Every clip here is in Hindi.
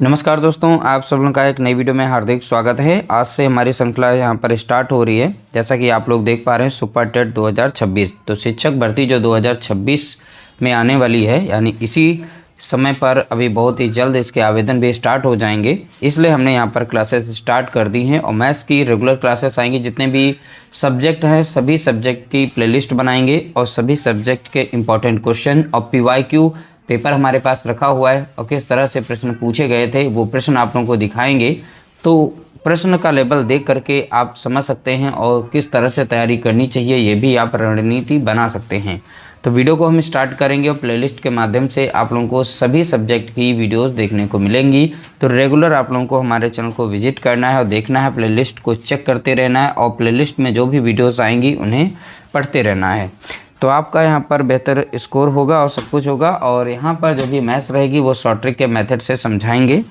नमस्कार दोस्तों, आप सब लोगों का एक नई वीडियो में हार्दिक स्वागत है। आज से हमारी श्रृंखला यहाँ पर स्टार्ट हो रही है। जैसा कि आप लोग देख पा रहे हैं, सुपर टेट 2026 तो शिक्षक भर्ती जो 2026 में आने वाली है, यानी इसी समय पर अभी बहुत ही जल्द इसके आवेदन भी स्टार्ट हो जाएंगे। इसलिए हमने यहाँ पर क्लासेस स्टार्ट कर दी हैं और मैथ्स की रेगुलर क्लासेस आएंगी। जितने भी सब्जेक्ट हैं सभी सब्जेक्ट की प्लेलिस्ट बनाएंगे और सभी सब्जेक्ट के इंपॉर्टेंट क्वेश्चन और PYQ पेपर हमारे पास रखा हुआ है और किस तरह से प्रश्न पूछे गए थे वो प्रश्न आप लोगों को दिखाएंगे। तो प्रश्न का लेवल देख करके आप समझ सकते हैं और किस तरह से तैयारी करनी चाहिए ये भी आप रणनीति बना सकते हैं। तो वीडियो को हम स्टार्ट करेंगे और प्लेलिस्ट के माध्यम से आप लोगों को सभी सब्जेक्ट की वीडियोस देखने को मिलेंगी। तो रेगुलर आप लोगों को हमारे चैनल को विजिट करना है और देखना है, प्लेलिस्ट को चेक करते रहना है और प्लेलिस्ट में जो भी वीडियोस आएंगी उन्हें पढ़ते रहना है। तो आपका यहाँ पर बेहतर स्कोर होगा और सब कुछ होगा। और यहाँ पर जो भी मैथ्स रहेगी वो शॉर्ट ट्रिक के मेथड से समझाएंगे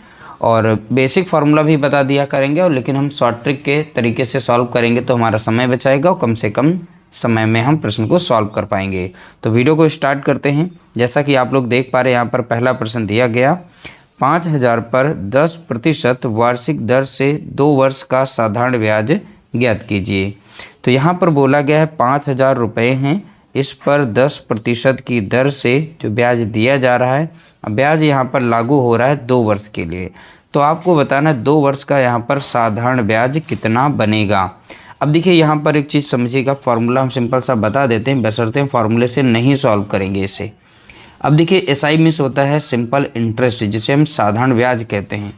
और बेसिक फार्मूला भी बता दिया करेंगे, और लेकिन हम शॉर्ट ट्रिक के तरीके से सॉल्व करेंगे तो हमारा समय बचाएगा और कम से कम समय में हम प्रश्न को सॉल्व कर पाएंगे। तो वीडियो को स्टार्ट करते हैं। जैसा कि आप लोग देख पा रहे हैं, यहाँ पर पहला प्रश्न दिया गया, 5000 पर 10% वार्षिक दर से 2 वर्ष का साधारण ब्याज ज्ञात कीजिए। तो यहाँ पर बोला गया है 5000 रुपये हैं, इस पर 10% की दर से जो ब्याज दिया जा रहा है, ब्याज यहाँ पर लागू हो रहा है 2 वर्ष के लिए। तो आपको बताना है 2 वर्ष का यहाँ पर साधारण ब्याज कितना बनेगा। अब देखिए यहाँ पर एक चीज़ समझिएगा, फार्मूला हम सिंपल सा बता देते हैं, बशर्ते फार्मूले से नहीं सॉल्व करेंगे इसे। अब देखिए SI मीन्स होता है सिंपल इंटरेस्ट, जिसे हम साधारण ब्याज कहते हैं।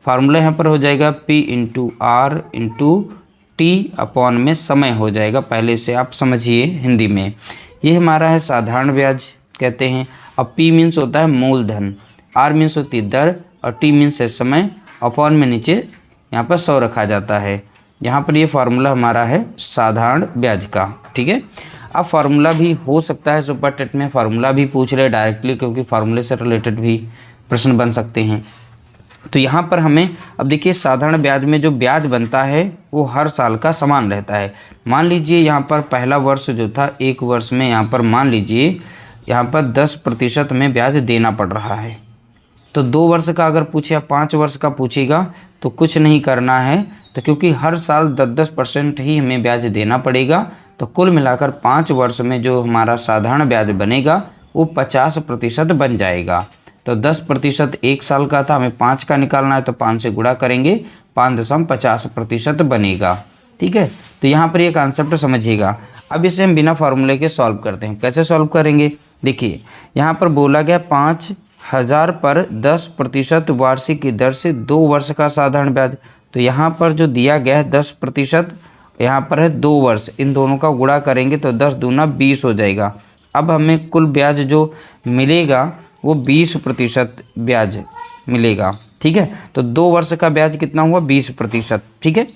फार्मूला यहाँ पर हो जाएगा P × R × T अपॉन में समय हो जाएगा। पहले से आप समझिए हिंदी में, ये हमारा है साधारण ब्याज कहते हैं। अब P मीन्स होता है मूलधन, R मीन्स होती है दर और T मीन्स है समय, अपॉन में नीचे यहाँ पर 100 रखा जाता है। यहाँ पर ये फार्मूला हमारा है साधारण ब्याज का, ठीक है। अब फार्मूला भी हो सकता है सुपर टेट में फार्मूला भी पूछ रहे डायरेक्टली, क्योंकि फार्मूले से रिलेटेड भी प्रश्न बन सकते हैं। तो यहाँ पर हमें अब देखिए साधारण ब्याज में जो ब्याज बनता है वो हर साल का समान रहता है। मान लीजिए यहाँ पर पहला वर्ष जो था, एक वर्ष में यहाँ पर मान लीजिए यहाँ पर 10% में ब्याज देना पड़ रहा है। तो 2 वर्ष का अगर पूछे या 5 वर्ष का पूछेगा तो कुछ नहीं करना है, तो क्योंकि हर साल 10% ही हमें ब्याज देना पड़ेगा। तो कुल मिलाकर 5 वर्ष में जो हमारा साधारण ब्याज बनेगा वो 50% बन जाएगा। तो 10% एक साल का था, हमें 5 का निकालना है तो 5 से गुणा करेंगे, 5.50% बनेगा, ठीक है। तो यहाँ पर ये कॉन्सेप्ट समझिएगा। अब इसे हम बिना फार्मूले के सॉल्व करते हैं। कैसे सॉल्व करेंगे, देखिए यहाँ पर बोला गया 5000 पर 10% वार्षिक की दर से 2 वर्ष का साधारण ब्याज। तो यहाँ पर जो दिया गया है 10%, यहाँ पर है 2 वर्ष, इन दोनों का गुणा करेंगे तो 10 दूना 20 हो जाएगा। अब हमें कुल ब्याज जो मिलेगा वो 20% ब्याज मिलेगा, ठीक है। तो 2 वर्ष का ब्याज कितना हुआ, 20%, ठीक है।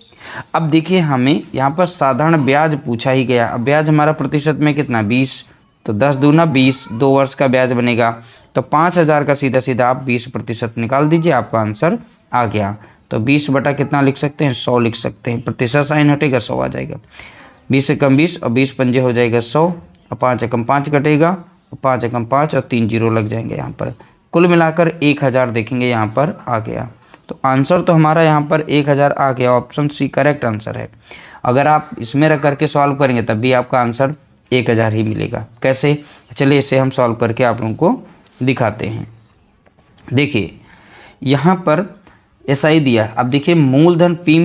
अब देखिए हमें यहाँ पर साधारण ब्याज पूछा ही गया। अब ब्याज हमारा प्रतिशत में कितना, 20, तो 10 दूना 20, 2 वर्ष का ब्याज बनेगा। तो 5000 का सीधा सीधा आप 20% निकाल दीजिए, आपका आंसर आ गया। तो 20 बटा कितना लिख सकते हैं, 100 लिख सकते हैं। प्रतिशत साइन हटेगा, 100 आ जाएगा। 20 से कम 20 और 20 पंजे हो जाएगा 100, और 5 से कम 5 कटेगा, 5 एकम 5 और 3 जीरो लग जाएंगे यहाँ पर। कुल मिलाकर 1000 देखेंगे यहाँ पर आ गया। तो आंसर तो हमारा यहाँ पर 1000 आ गया। ऑप्शन सी करेक्ट आंसर है। अगर आप इसमें रख करके सॉल्व करेंगे तब भी आपका आंसर 1000 ही मिलेगा। कैसे, चलिए इसे हम सॉल्व करके आप लोगों को दिखाते हैं। देखिए यहाँ पर SI दिया। अब देखिए मूलधन P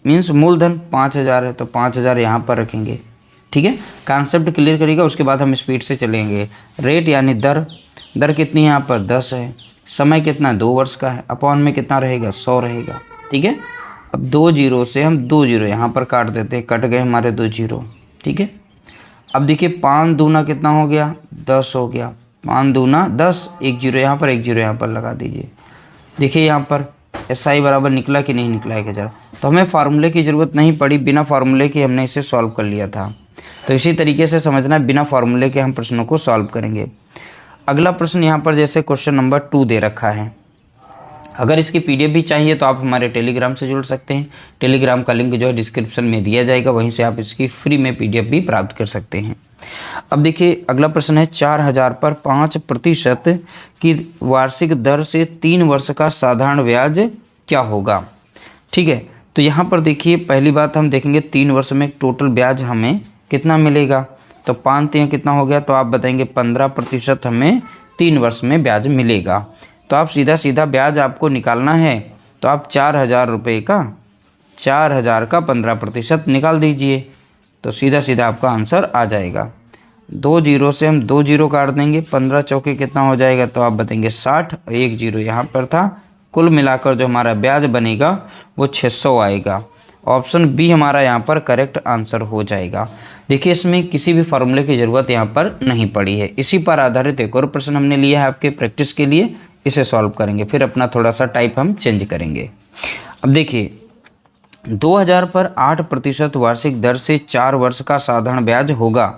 मीन्स मूलधन 5000 है, तो 5000 यहाँ पर रखेंगे, ठीक है। कॉन्सेप्ट क्लियर करिएगा, उसके बाद हम स्पीड से चलेंगे। रेट यानी दर, दर कितनी है यहाँ पर 10 है। समय कितना, 2 वर्ष का है। अपॉन में कितना रहेगा, 100 रहेगा, ठीक है। अब 2 जीरो से हम 2 जीरो यहाँ पर काट देते हैं, कट गए हमारे 2 जीरो, ठीक है। अब देखिए 5 दूना कितना हो गया, 10 हो गया। 5 दूना 10, 1 जीरो यहाँ पर, 1 जीरो यहाँ पर लगा दीजिए। देखिए यहाँ पर SI बराबर निकला कि नहीं निकला, 1000। तो हमें फार्मूले की ज़रूरत नहीं पड़ी, बिना फार्मूले के हमने इसे सॉल्व कर लिया था। तो इसी तरीके से समझना, बिना फार्मूले के हम प्रश्नों को सॉल्व करेंगे। अगला प्रश्न यहाँ पर जैसे क्वेश्चन नंबर 2 दे रखा है। अगर इसकी PDF भी चाहिए तो आप हमारे टेलीग्राम से जुड़ सकते हैं। टेलीग्राम का लिंक जो है डिस्क्रिप्शन में दिया जाएगा, वहीं से आप इसकी फ्री में PDF भी प्राप्त कर सकते हैं। अब देखिए अगला प्रश्न है 4000 पर 5% की वार्षिक दर से 3 वर्ष का साधारण ब्याज क्या होगा। ठीक है, तो यहाँ पर देखिए पहली बात हम देखेंगे 3 वर्ष में टोटल ब्याज हमें कितना मिलेगा। तो 5 3 कितना हो गया, तो आप बताएंगे 15% हमें 3 वर्ष में ब्याज मिलेगा। तो आप सीधा सीधा ब्याज आपको निकालना है, तो आप 4000 रुपये का 4000 का 15% निकाल दीजिए, तो सीधा सीधा आपका आंसर आ जाएगा। 2 जीरो से हम 2 जीरो काट देंगे, 15 चौके कितना हो जाएगा, तो आप बताएंगे 60, 1 जीरो यहाँ पर था। कुल मिलाकर जो हमारा ब्याज बनेगा वो 600 आएगा। ऑप्शन बी हमारा यहाँ पर करेक्ट आंसर हो जाएगा। देखिए इसमें किसी भी फॉर्मूले की ज़रूरत यहाँ पर नहीं पड़ी है। इसी पर आधारित एक और प्रश्न हमने लिया है आपके प्रैक्टिस के लिए, इसे सॉल्व करेंगे, फिर अपना थोड़ा सा टाइप हम चेंज करेंगे। अब देखिए 2000 पर 8% वार्षिक दर से 4 वर्ष का साधारण ब्याज होगा।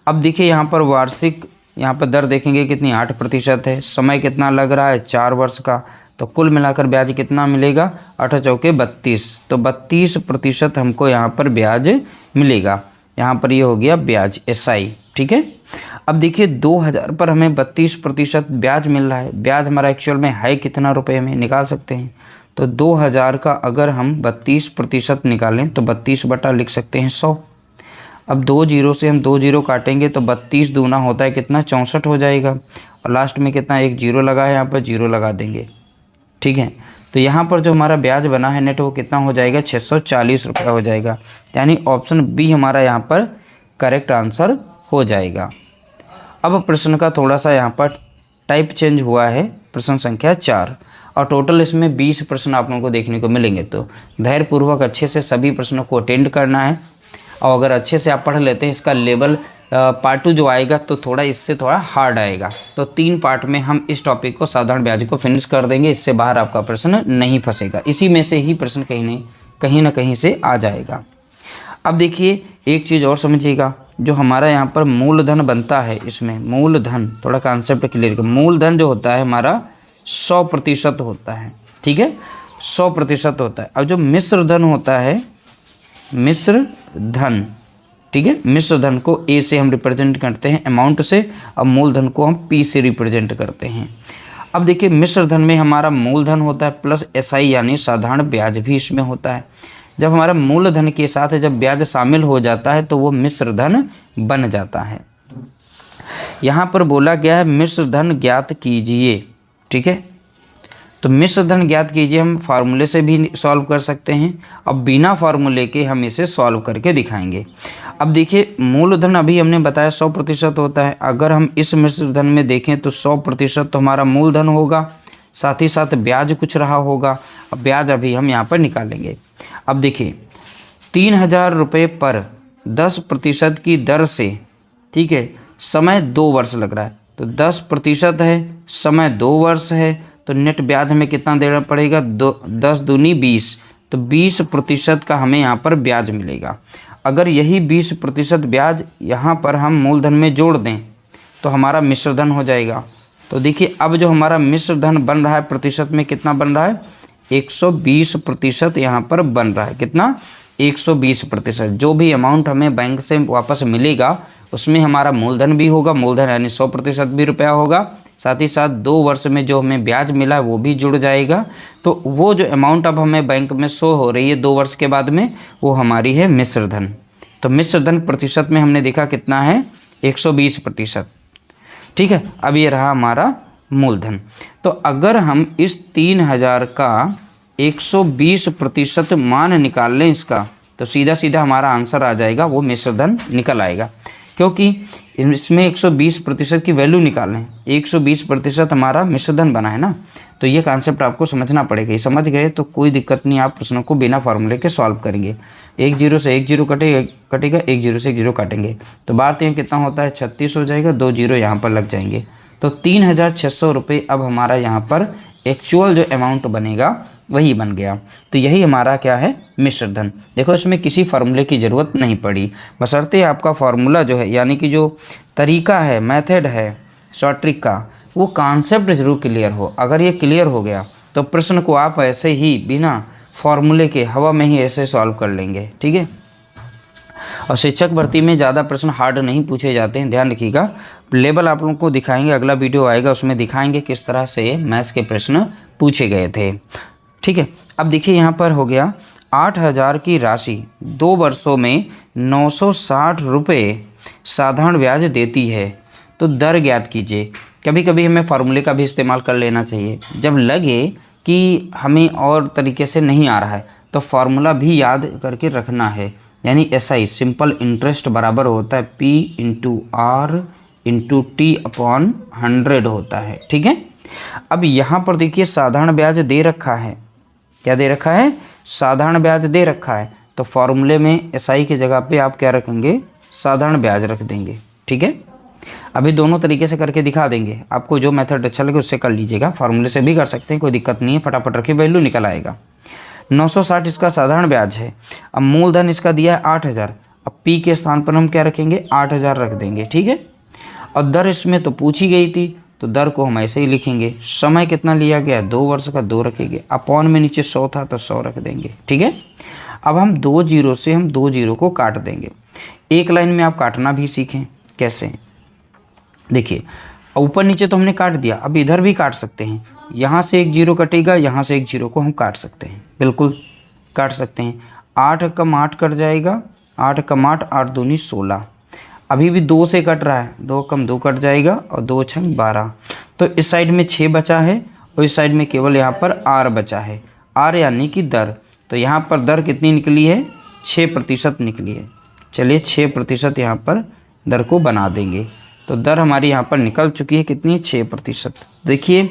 अब देखिए यहाँ पर वार्षिक, यहाँ पर दर देखेंगे कितनी 8% है, समय कितना लग रहा है 4 वर्ष का, तो कुल मिलाकर ब्याज कितना मिलेगा 8 चौके 32, तो 32% हमको यहाँ पर ब्याज मिलेगा। यहाँ पर ये हो गया ब्याज SI। ठीक है, अब देखिए 2000 पर हमें 32% ब्याज मिल रहा है। ब्याज हमारा एक्चुअल में है कितना रुपए में, निकाल सकते हैं। तो 2000 का अगर हम 32% निकालें तो 32 बटा लिख सकते हैं 100। अब 2 जीरो से हम 2 जीरो काटेंगे तो 32 दूना होता है कितना 64 हो जाएगा, और लास्ट में कितना 1 जीरो लगा है, यहाँ पर जीरो लगा देंगे। ठीक है, तो यहाँ पर जो हमारा ब्याज बना है नेट वो कितना हो जाएगा 640 रुपया हो जाएगा। यानी ऑप्शन बी हमारा यहाँ पर करेक्ट आंसर हो जाएगा। अब प्रश्न का थोड़ा सा यहाँ पर टाइप चेंज हुआ है, प्रश्न संख्या 4, और टोटल इसमें 20 प्रश्न आप लोगों को देखने को मिलेंगे। तो धैर्यपूर्वक अच्छे से सभी प्रश्नों को अटेंड करना है, और अगर अच्छे से आप पढ़ लेते हैं इसका लेवल पार्ट 2 जो आएगा तो थोड़ा इससे थोड़ा हार्ड आएगा। तो 3 पार्ट में हम इस टॉपिक को साधारण ब्याज को फिनिश कर देंगे, इससे बाहर आपका प्रश्न नहीं फंसेगा, इसी में से ही प्रश्न कहीं ना कहीं से आ जाएगा। अब देखिए एक चीज़ और समझिएगा, जो हमारा यहाँ पर मूलधन बनता है, इसमें मूलधन थोड़ा कॉन्सेप्ट क्लियर कर, मूलधन जो होता है हमारा 100% होता है। ठीक है, 100% होता है। अब जो मिश्र धन होता है, मिश्र धन, ठीक है, मिश्र धन को ए से हम रिप्रेजेंट करते हैं अमाउंट से, अब मूलधन को हम पी से रिप्रेजेंट करते हैं। अब देखिए मिश्र धन में हमारा मूलधन होता है प्लस SI यानी साधारण ब्याज भी इसमें होता है। जब हमारा मूलधन के साथ जब ब्याज शामिल हो जाता है तो वो मिश्र धन बन जाता है। यहाँ पर बोला गया है मिश्र धन ज्ञात कीजिए। ठीक है, तो मिश्र धन ज्ञात कीजिए हम फार्मूले से भी सॉल्व कर सकते हैं, अब बिना फार्मूले के हम इसे सॉल्व करके दिखाएंगे। अब देखिए मूलधन अभी हमने बताया 100% होता है, अगर हम इस मिश्र धन में देखें तो 100% तो हमारा मूलधन होगा, साथ ही साथ ब्याज कुछ रहा होगा। अब ब्याज अभी हम यहाँ पर निकालेंगे। अब देखिए 3000 रुपये पर 10% की दर से, ठीक है, समय 2 वर्ष लग रहा है, तो 10% है, समय 2 वर्ष है, तो नेट ब्याज हमें कितना देना पड़ेगा 10 दूनी 20, तो 20% का हमें यहाँ पर ब्याज मिलेगा। अगर यही 20% ब्याज यहाँ पर हम मूलधन में जोड़ दें तो हमारा मिश्र धन हो जाएगा। तो देखिए अब जो हमारा मिश्र धन बन रहा है प्रतिशत में कितना बन रहा है 120% यहाँ पर बन रहा है। कितना 120%। जो भी अमाउंट हमें बैंक से वापस मिलेगा उसमें हमारा मूलधन भी होगा, मूलधन यानी 100% भी रुपया होगा, साथ ही साथ 2 वर्ष में जो हमें ब्याज मिला वो भी जुड़ जाएगा। तो वो जो अमाउंट अब हमें बैंक में शो हो रही है 2 वर्ष के बाद में, वो हमारी है मिश्र धन। तो मिश्र धन प्रतिशत में हमने देखा कितना है 120%। ठीक है, अब ये रहा हमारा मूलधन। तो अगर हम इस 3000 का 120% मान निकाल लें इसका, तो सीधा सीधा हमारा आंसर आ जाएगा, वो मिश्र धन निकल आएगा। क्योंकि इसमें 120% की वैल्यू निकालें, 120% हमारा मिश्र धन बना है ना, तो ये कॉन्सेप्ट आपको समझना पड़ेगा। ये समझ गए तो कोई दिक्कत नहीं, आप प्रश्नों को बिना फार्मूले के सॉल्व करेंगे। 1 जीरो से 1 जीरो कटेगा, 1 जीरो से 1 जीरो काटेंगे, तो 12 कितना होता है 36 हो जाएगा, 2 जीरो यहाँ पर लग जाएंगे। तो 3600 रुपये अब हमारा यहाँ पर एक्चुअल जो अमाउंट बनेगा वही बन गया। तो यही हमारा क्या है मिश्र धन। देखो इसमें किसी फार्मूले की ज़रूरत नहीं पड़ी, बशर्ते आपका फार्मूला जो है यानी कि जो तरीका है, मेथड है शॉर्ट ट्रिक का, वो कॉन्सेप्ट जरूर क्लियर हो। अगर ये क्लियर हो गया तो प्रश्न को आप ऐसे ही बिना फार्मूले के हवा में ही ऐसे सॉल्व कर लेंगे। ठीक है, और शिक्षक भर्ती में ज़्यादा प्रश्न हार्ड नहीं पूछे जाते हैं, ध्यान रखिएगा। लेवल आप लोगों को दिखाएंगे, अगला वीडियो आएगा उसमें दिखाएंगे किस तरह से मैथ्स के प्रश्न पूछे गए थे। ठीक है, अब देखिए यहाँ पर हो गया 8,000 की राशि 2 वर्षों में 960 रुपये साधारण ब्याज देती है, तो दर ज्ञात कीजिए। कभी कभी हमें फार्मूले का भी इस्तेमाल कर लेना चाहिए। जब लगे कि हमें और तरीके से नहीं आ रहा है तो फार्मूला भी याद करके रखना है, यानी SI सिंपल इंटरेस्ट बराबर होता है P into R into T upon 100 होता है। ठीक है, अब यहाँ पर देखिए साधारण ब्याज दे रखा है, क्या दे रखा है, साधारण ब्याज दे रखा है, तो फार्मूले में SI की जगह पे आप क्या रखेंगे, साधारण ब्याज रख देंगे। ठीक है, अभी दोनों तरीके से करके दिखा देंगे, आपको जो मेथड अच्छा लगे उससे कर लीजिएगा, फार्मूले से भी कर सकते हैं, कोई दिक्कत नहीं है, फटाफट रखिए वैल्यू निकल आएगा। 960 इसका साधारण ब्याज है। अब मूलधन इसका दिया है 8,000, अब P के स्थान पर हम क्या रखेंगे, 8,000 रख देंगे। ठीक है, और दर इसमें तो पूछी गई थी तो दर को हम ऐसे ही लिखेंगे। समय कितना लिया गया, 2 वर्ष का, 2 रखेंगे। अपॉन में नीचे 100 था तो 100 रख देंगे। ठीक है, अब हम 2 जीरो से हम 2 जीरो को काट देंगे। एक लाइन में आप काटना भी सीखें, कैसे, देखिए ऊपर नीचे तो हमने काट दिया, अब इधर भी काट सकते हैं। यहाँ से एक जीरो कटेगा, यहाँ से एक जीरो को हम काट सकते हैं, बिल्कुल काट सकते हैं। 8 कम 8 कट जाएगा, 8 कम 8, 8 दूनी 16। अभी भी 2 से कट रहा है, 2 कम 2 कट जाएगा और 2 छंग 12। तो इस साइड में 6 बचा है और इस साइड में केवल यहाँ पर R बचा है, R यानी कि दर। तो यहाँ पर दर कितनी निकली है, 6% निकली है। चलिए 6% यहाँ पर दर को बना देंगे, तो दर हमारी यहाँ पर निकल चुकी है, कितनी, 6%। देखिए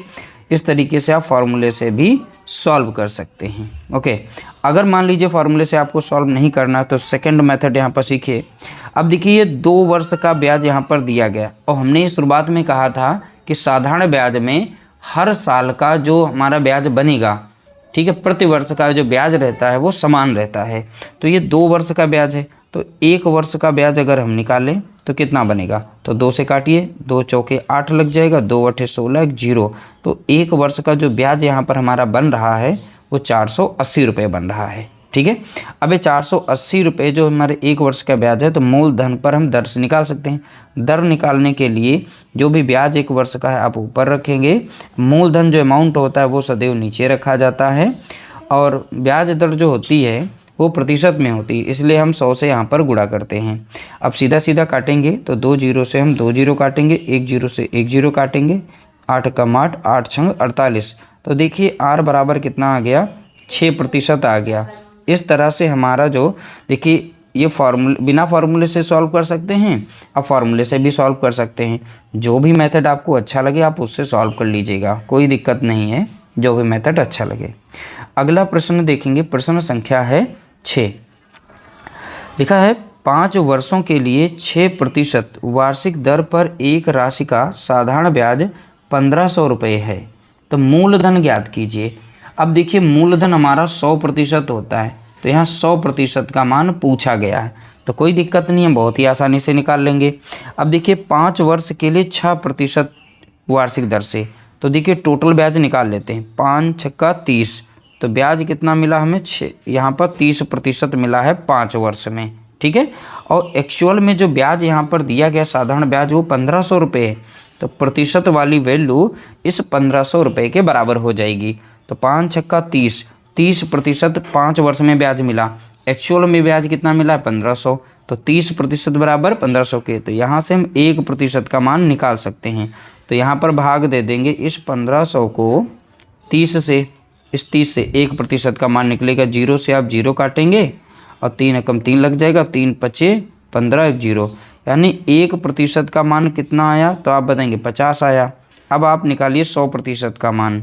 इस तरीके से आप फार्मूले से भी सॉल्व कर सकते हैं। ओके, अगर मान लीजिए फार्मूले से आपको सॉल्व नहीं करना तो सेकंड मेथड यहाँ पर सीखिए। अब देखिए ये 2 वर्ष का ब्याज यहाँ पर दिया गया और हमने शुरुआत में कहा था कि साधारण ब्याज में हर साल का जो हमारा ब्याज बनेगा, ठीक है, प्रति वर्ष का जो ब्याज रहता है वो समान रहता है। तो ये 2 वर्ष का ब्याज है, तो 1 वर्ष का ब्याज अगर हम निकालें तो कितना बनेगा, तो 2 से काटिए, 2 चौके 8 लग जाएगा, 2 अठे 16, 1 जीरो। तो 1 वर्ष का जो ब्याज यहाँ पर हमारा बन रहा है वो 480 रुपये बन रहा है। ठीक है, अब ये 480 रुपये जो हमारे 1 वर्ष का ब्याज है, तो मूलधन पर हम दर से निकाल सकते हैं। दर निकालने के लिए जो भी ब्याज 1 वर्ष का है आप ऊपर रखेंगे, मूलधन जो अमाउंट होता है वो सदैव नीचे रखा जाता है, और ब्याज दर जो होती है वो प्रतिशत में होती है, इसलिए हम 100 से यहाँ पर गुणा करते हैं। अब सीधा सीधा काटेंगे तो 2 जीरो से हम 2 जीरो काटेंगे, 1 जीरो से 1 जीरो काटेंगे, 8 कम 8, 8 छंग 48। तो देखिए R बराबर कितना आ गया, 6% आ गया। इस तरह से हमारा जो, देखिए ये फार्मूले, बिना फार्मूले से सॉल्व कर सकते हैं, अब फार्मूले से भी सॉल्व कर सकते हैं। जो भी मेथड आपको अच्छा लगे आप उससे सॉल्व कर लीजिएगा, कोई दिक्कत नहीं है, जो भी मेथड अच्छा लगे। अगला प्रश्न देखेंगे, प्रश्न संख्या है 6। लिखा है 5 वर्षों के लिए 6% वार्षिक दर पर एक राशि का साधारण ब्याज 1500 रुपये है, तो मूलधन ज्ञात कीजिए। अब देखिए मूलधन हमारा 100% होता है, तो यहाँ 100% का मान पूछा गया है, तो कोई दिक्कत नहीं है, बहुत ही आसानी से निकाल लेंगे। अब देखिए 5 वर्ष के लिए 6% वार्षिक दर से, तो देखिए टोटल ब्याज निकाल लेते हैं। 5 छक्का 30, तो ब्याज कितना मिला हमें, 6, यहाँ पर 30% मिला है 5 वर्ष में। ठीक है, और एक्चुअल में जो ब्याज यहाँ पर दिया गया साधारण ब्याज वो 1500 रुपये है, तो प्रतिशत वाली वैल्यू इस 1500 रुपये के बराबर हो जाएगी। तो 5 छक्का 30, 30% 5 वर्ष में ब्याज मिला, एक्चुअल में ब्याज कितना मिला है 1500, तो 30% बराबर 1500 के, तो यहाँ से हम 1% का मान निकाल सकते हैं। तो यहाँ पर भाग दे देंगे इस 1500 को 30 से, इस 30 से 1% का मान निकलेगा, 0 से आप 0 काटेंगे और 3 एकम 3 लग जाएगा, 3 पचे 15, 1 जीरो, यानी 1% का मान कितना आया, तो आप बताएंगे 50 आया। अब आप निकालिए 100% का मान,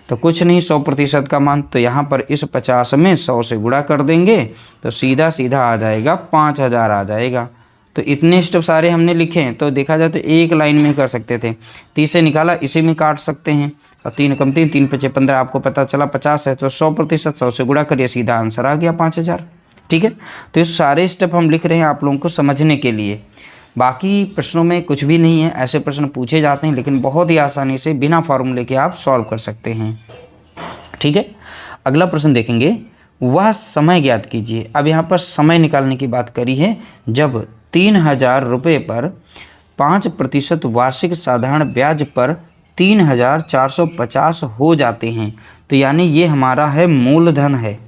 तो कुछ नहीं 100% का मान, तो यहाँ पर इस 50 में 100 से गुणा कर देंगे तो सीधा सीधा आ जाएगा 5000 आ जाएगा। तो इतने स्टेप सारे हमने लिखे हैं, तो देखा जाए तो एक लाइन में कर सकते थे। 30 से निकाला, इसी में काट सकते हैं, और 3 कम 3, 3 पचे 15, आपको पता चला 50 है, तो 100%, 100 से गुणा करिए, सीधा आंसर आ गया 5000। ठीक है, तो ये सारे स्टेप हम लिख रहे हैं आप लोगों को समझने के लिए। बाकी प्रश्नों में कुछ भी नहीं है, ऐसे प्रश्न पूछे जाते हैं, लेकिन बहुत ही आसानी से बिना फॉर्मूले के आप सॉल्व कर सकते हैं। ठीक है, अगला प्रश्न देखेंगे, वह समय ज्ञात कीजिए। अब यहाँ पर समय निकालने की बात करी है, जब 3000 रुपये पर 5% वार्षिक साधारण ब्याज पर 3450 हो जाते हैं, तो यानी ये हमारा है मूलधन है,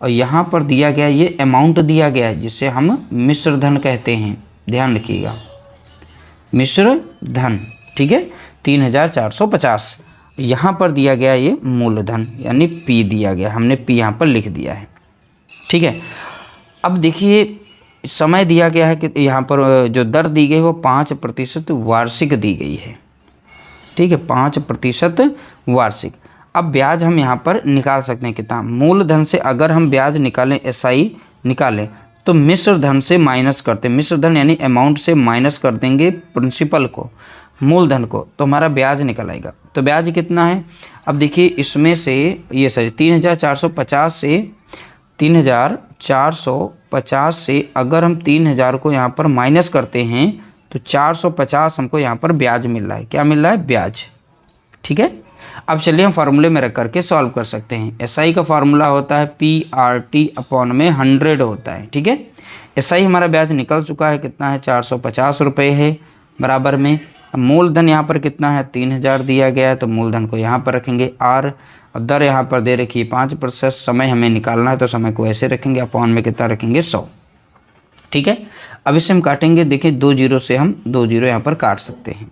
और यहाँ पर दिया गया ये अमाउंट दिया गया है जिसे हम मिश्र धन कहते हैं। ध्यान रखिएगा, मिश्र धन, ठीक है, 3450। यहाँ पर दिया गया ये मूलधन यानी P दिया गया, हमने P यहाँ पर लिख दिया है, ठीक है। अब देखिए समय दिया गया है कि यहाँ पर जो दर दी गई वो 5% वार्षिक दी गई है, ठीक है, 5% वार्षिक। अब ब्याज हम यहाँ पर निकाल सकते हैं कितना, मूलधन से अगर हम ब्याज निकालें, SI निकालें, तो मिश्र धन से माइनस करते हैं, मिश्र धन यानी अमाउंट से माइनस कर देंगे प्रिंसिपल को, मूलधन को, तो हमारा ब्याज निकल आएगा। तो ब्याज कितना है, अब देखिए इसमें से ये सही 3450 से 3450 से अगर हम 3000 को यहाँ पर माइनस करते हैं तो 450 हमको यहाँ पर ब्याज मिल रहा है। क्या मिल रहा है, ब्याज, ठीक है। अब चलिए हम फार्मूले में रख करके सॉल्व कर सकते हैं। SI का फार्मूला होता है PRT/100 होता है, ठीक है। SI हमारा ब्याज निकल चुका है, कितना है, 450 रुपये है, बराबर में मूलधन यहाँ पर कितना है, 3000 दिया गया है, तो मूलधन को यहाँ पर रखेंगे R, और दर यहाँ पर दे रखी है 5%, समय हमें निकालना है तो समय को ऐसे रखेंगे, अपॉन में कितना रखेंगे, 100, ठीक है। अब इसे हम काटेंगे, देखिए 2 जीरो से हम 2 जीरो यहाँ पर काट सकते हैं।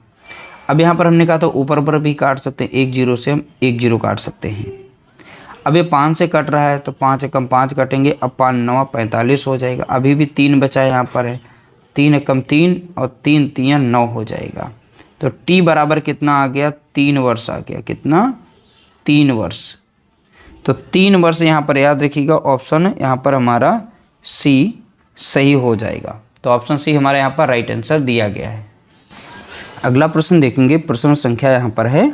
अब यहाँ पर हमने कहा तो ऊपर ऊपर भी काट सकते हैं, 1 जीरो से हम 1 जीरो काट सकते हैं। अब ये 5 से कट रहा है तो 5 एकम 5 कटेंगे, अब 5 9 45 हो जाएगा। अभी भी 3 बचा है, यहाँ पर है 3 एकम 3 और 3 3 9 हो जाएगा। तो T बराबर कितना आ गया, 3 वर्ष आ गया, कितना, 3 वर्ष। तो 3 वर्ष यहाँ पर याद रखिएगा, ऑप्शन यहाँ पर हमारा C सही हो जाएगा। तो ऑप्शन C हमारे यहाँ पर राइट आंसर दिया गया है। अगला प्रश्न देखेंगे, प्रश्न संख्या यहाँ पर है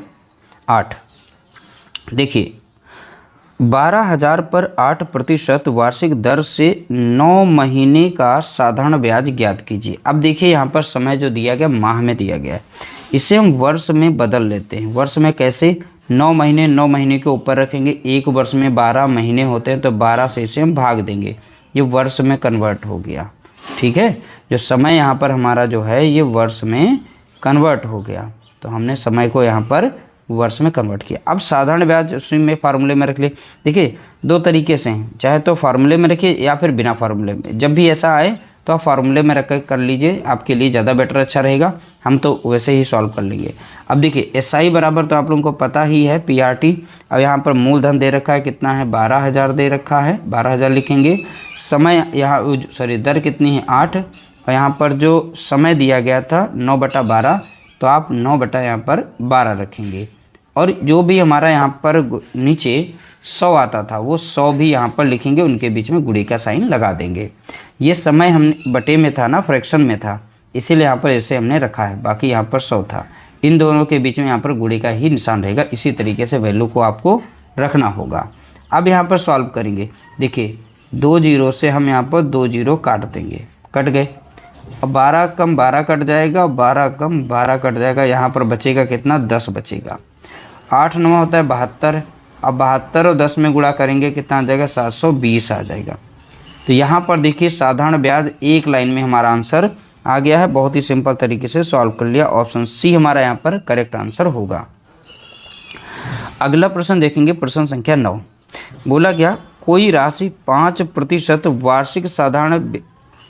8। देखिए 12,000 पर 8% वार्षिक दर से 9 महीने का साधारण ब्याज ज्ञात कीजिए। अब देखिए यहाँ पर समय जो दिया गया माह में दिया गया है, इसे हम वर्ष में बदल लेते हैं। वर्ष में कैसे, 9 महीने के ऊपर रखेंगे, एक वर्ष में 12 महीने होते हैं तो 12 से इसे हम भाग देंगे, ये वर्ष में कन्वर्ट हो गया, ठीक है। जो समय यहाँ पर हमारा जो है ये वर्ष में कन्वर्ट हो गया, तो हमने समय को यहाँ पर वर्ष में कन्वर्ट किया। अब साधारण ब्याज उसी में फार्मूले में रख लिए। देखिए 2 तरीके से हैं, चाहे तो फार्मूले में रखिए या फिर बिना फार्मूले में। जब भी ऐसा आए तो आप फार्मूले में रख कर लीजिए, आपके लिए ज़्यादा बेटर अच्छा रहेगा। हम तो वैसे ही सॉल्व कर लेंगे। अब देखिए SI बराबर तो आप लोगों को पता ही है PRT। अब यहाँ पर मूलधन दे रखा है, कितना है, 12,000 दे रखा है, 12,000 लिखेंगे। समय यहाँ दर कितनी है, 8, और यहाँ पर जो समय दिया गया था 9/12, तो आप 9 यहाँ पर 12 रखेंगे। और जो भी हमारा यहाँ पर नीचे 100 आता था वो 100 भी यहाँ पर लिखेंगे, उनके बीच में गुणे का साइन लगा देंगे। ये समय हमने बटे में था ना, फ्रैक्शन में था, इसीलिए यहाँ पर ऐसे हमने रखा है, बाकी यहाँ पर 100 था। इन दोनों के बीच में यहाँ पर गुणे का ही निशान रहेगा। इसी तरीके से वैल्यू को आपको रखना होगा। अब यहाँ पर सॉल्व करेंगे। देखिए 2 जीरो से हम यहाँ पर 2 जीरो काट देंगे, कट गए। अब 12 कम 12 कट जाएगा, 12 कम 12 कट जाएगा, यहाँ पर बचेगा कितना, 10 बचेगा। 8 9 होता है 72, अब 72 और 10 में गुणा करेंगे कितना आ जाएगा, 720 आ जाएगा। तो यहाँ पर देखिए साधारण ब्याज एक लाइन में हमारा आंसर आ गया है। बहुत ही सिंपल तरीके से सॉल्व कर लिया। ऑप्शन C हमारा यहाँ पर करेक्ट आंसर होगा। अगला प्रश्न देखेंगे, प्रश्न संख्या 9। बोला गया कोई राशि 5% वार्षिक साधारण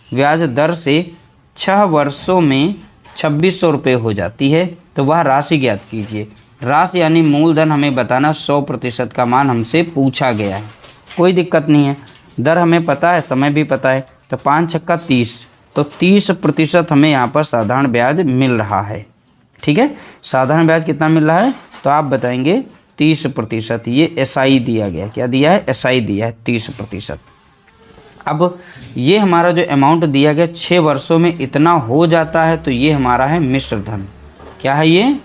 ब्याज दर से 6 वर्षों में 2600 रुपये हो जाती है, तो वह राशि ज्ञात कीजिए। राशि यानी मूलधन हमें बताना, 100% का मान हमसे पूछा गया है, कोई दिक्कत नहीं है। दर हमें पता है, समय भी पता है, तो 5 छक्का 30, तो 30% हमें यहाँ पर साधारण ब्याज मिल रहा है, ठीक है। साधारण ब्याज कितना मिल रहा है, तो आप बताएंगे 30%। ये SI दिया गया, क्या दिया है, SI दिया है 30%। अब ये हमारा जो अमाउंट दिया गया 6 वर्षों में इतना हो जाता है, तो ये हमारा है मिश्र धन। क्या है ये,